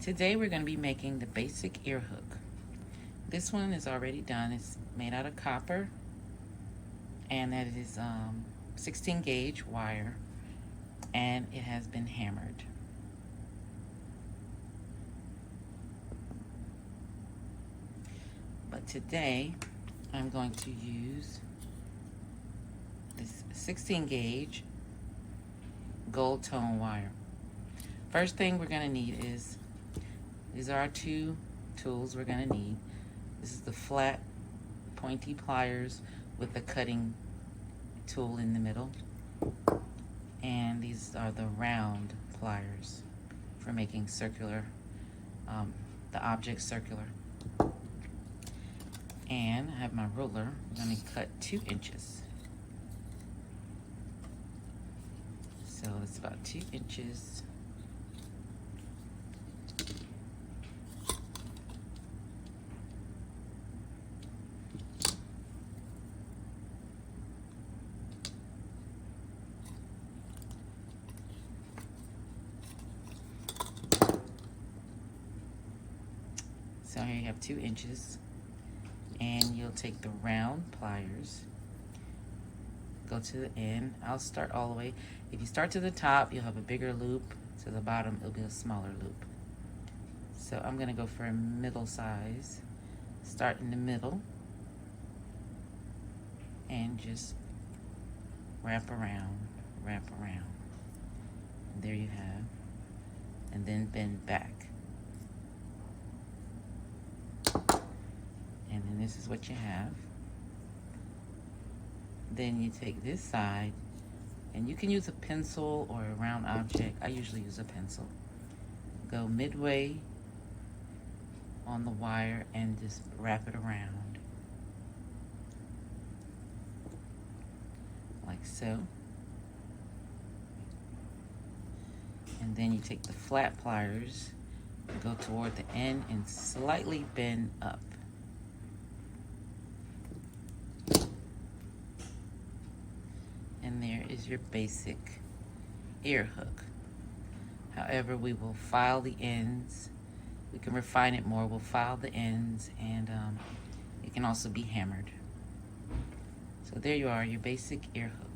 Today we're going to be making the basic ear hook. This one is already done. It's made out of copper, and that is 16 gauge wire, and it has been hammered. But today I'm going to use this 16 gauge gold tone wire. First thing we're going to need is, these are our two tools we're going to need. This is the flat pointy pliers with the cutting tool in the middle, and these are the round pliers for making circular, the object circular. And I have my ruler. I'm going to cut 2 inches. So it's about 2 inches. So here you have 2 inches. And you'll take the round pliers, go to the end. I'll start all the way. If you start to the top, you'll have a bigger loop. To the bottom, it'll be a smaller loop. So I'm gonna go for a middle size. Start in the middle and just wrap around, wrap around. And there you have. And then bend back. And then this is what you have. Then you take this side, and you can use a pencil or a round object. I usually use a pencil. Go midway on the wire and just wrap it around. Like so. And then you take the flat pliers, go toward the end and slightly bend up. And there is your basic ear hook. However, we will file the ends. We can refine it more. We'll file the ends, and it can also be hammered. So there you are, your basic ear hook.